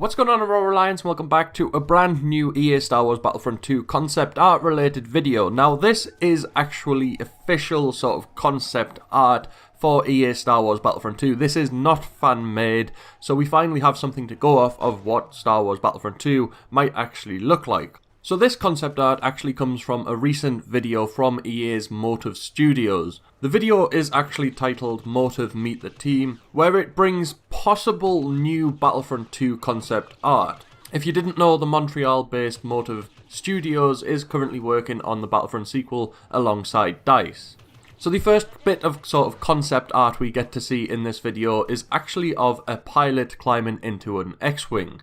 What's going on, Aurora Alliance? Welcome back to a brand new EA Star Wars Battlefront 2 concept art related video. Now this is actually official sort of concept art for EA Star Wars Battlefront 2. This is not fan made, so we finally have something to go off of what Star Wars Battlefront 2 might actually look like. So this concept art actually comes from a recent video from EA's Motive Studios. The video is actually titled Motive Meet the Team, where it brings possible new Battlefront 2 concept art. If you didn't know, the Montreal-based Motive Studios is currently working on the Battlefront sequel alongside DICE. So the first bit of sort of concept art we get to see in this video is actually of a pilot climbing into an X-Wing.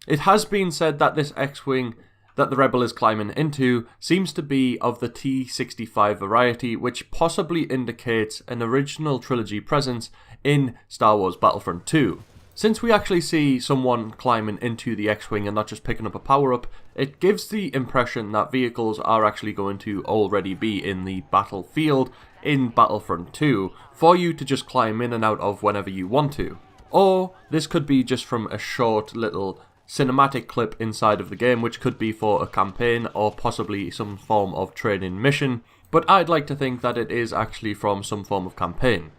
It has been said that this X-Wing that the Rebel is climbing into seems to be of the T-65 variety, which possibly indicates an original trilogy presence in Star Wars Battlefront 2. Since we actually see someone climbing into the X-Wing and not just picking up a power-up, it gives the impression that vehicles are actually going to already be in the battlefield in Battlefront 2 for you to just climb in and out of whenever you want to. Or this could be just from a short little cinematic clip inside of the game, which could be for a campaign or possibly some form of training mission, but I'd like to think that it is actually from some form of campaign.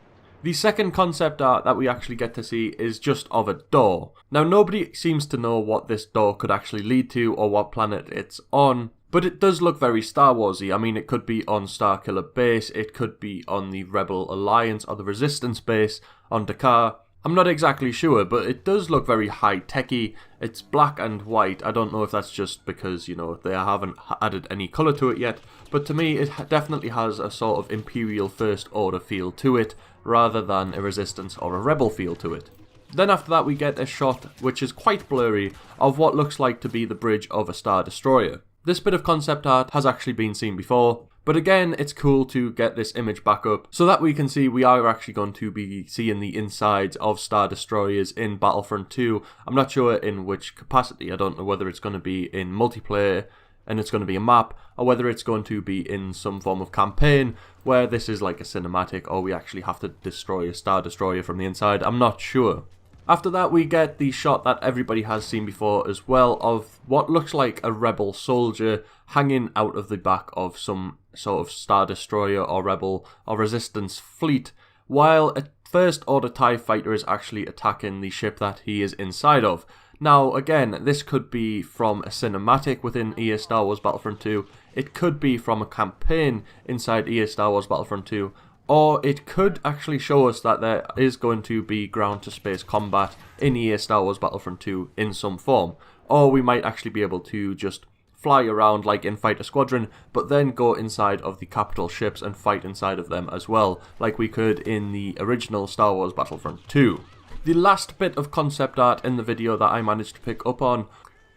The second concept art that we actually get to see is just of a door. Now nobody seems to know what this door could actually lead to or what planet it's on, but it does look very Star Warsy. I mean, it could be on Starkiller Base, it could be on the Rebel Alliance or the Resistance base on Dakar. I'm not exactly sure, but it does look very high-techy. It's black and white. I don't know if that's just because, you know, they haven't added any colour to it yet, but to me it definitely has a sort of Imperial First Order feel to it, rather than a Resistance or a Rebel feel to it. Then after that we get a shot, which is quite blurry, of what looks like to be the bridge of a Star Destroyer. This bit of concept art has actually been seen before, but again, it's cool to get this image back up so that we can see we are actually going to be seeing the insides of Star Destroyers in Battlefront 2. I'm not sure in which capacity. I don't know whether it's going to be in multiplayer and it's going to be a map, or whether it's going to be in some form of campaign where this is like a cinematic or we actually have to destroy a Star Destroyer from the inside. I'm not sure. After that we get the shot that everybody has seen before as well of what looks like a Rebel soldier hanging out of the back of some sort of Star Destroyer or Rebel or Resistance fleet, while a First Order TIE fighter is actually attacking the ship that he is inside of. Now again, this could be from a cinematic within EA Star Wars Battlefront 2, it could be from a campaign inside EA Star Wars Battlefront 2, or it could actually show us that there is going to be ground-to-space combat in EA Star Wars Battlefront 2 in some form. Or we might actually be able to just fly around like in Fighter Squadron, but then go inside of the capital ships and fight inside of them as well, like we could in the original Star Wars Battlefront 2. The last bit of concept art in the video that I managed to pick up on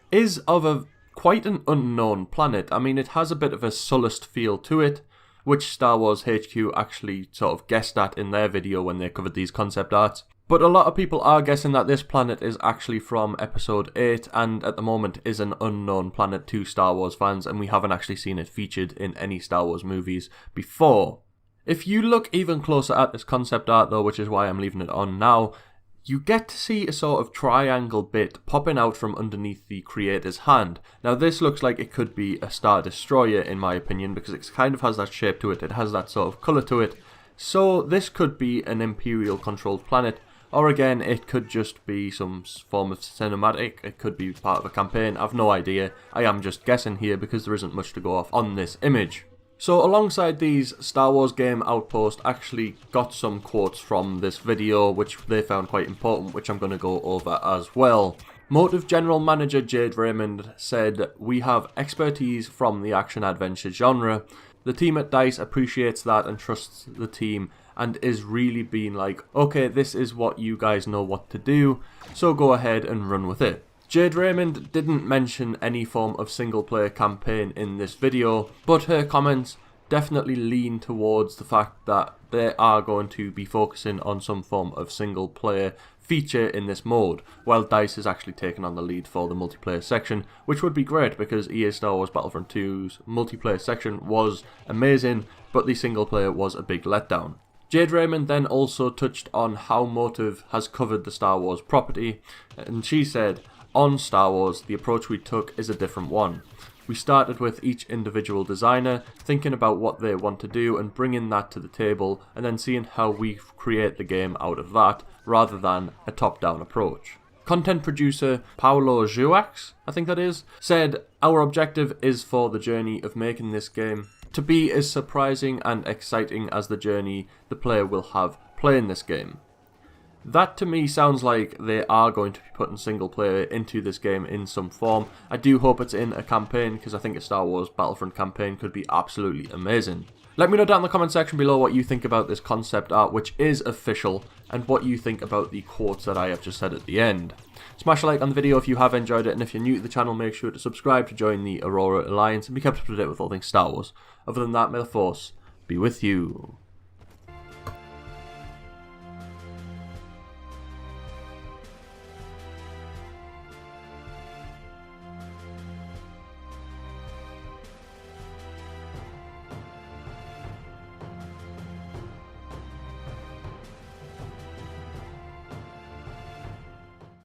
is of quite an unknown planet. I mean, it has a bit of a Sullust feel to it, which Star Wars HQ actually sort of guessed at in their video when they covered these concept arts. But a lot of people are guessing that this planet is actually from Episode 8 and at the moment is an unknown planet to Star Wars fans, and we haven't actually seen it featured in any Star Wars movies before. If you look even closer at this concept art though, which is why I'm leaving it on now, you get to see a sort of triangle bit popping out from underneath the creator's hand. Now this looks like it could be a Star Destroyer in my opinion, because it kind of has that shape to it, it has that sort of colour to it. So this could be an Imperial controlled planet, or again it could just be some form of cinematic, it could be part of a campaign, I've no idea. I am just guessing here because there isn't much to go off on this image. So alongside these, Star Wars Game Outpost actually got some quotes from this video which they found quite important, which I'm going to go over as well. Motive General Manager Jade Raymond said, "We have expertise from the action-adventure genre. The team at DICE appreciates that and trusts the team and is really being like, okay, this is what you guys know what to do, so go ahead and run with it." Jade Raymond didn't mention any form of single-player campaign in this video, but her comments definitely lean towards the fact that they are going to be focusing on some form of single-player feature in this mode, while DICE is actually taking on the lead for the multiplayer section, which would be great because EA Star Wars Battlefront 2's multiplayer section was amazing, but the single-player was a big letdown. Jade Raymond then also touched on how Motive has covered the Star Wars property, and she said, on Star Wars, the approach we took is a different one. We started with each individual designer, thinking about what they want to do and bringing that to the table, and then seeing how we create the game out of that, rather than a top-down approach. Content producer Paulo Jouax, I think that is, said, "Our objective is for the journey of making this game to be as surprising and exciting as the journey the player will have playing this game." That to me sounds like they are going to be putting single player into this game in some form. I do hope it's in a campaign, because I think a Star Wars Battlefront campaign could be absolutely amazing. Let me know down in the comment section below what you think about this concept art, which is official, and what you think about the quotes that I have just said at the end. Smash a like on the video if you have enjoyed it, and if you're new to the channel, make sure to subscribe to join the Aurora Alliance and be kept up to date with all things Star Wars. Other than that, may the Force be with you.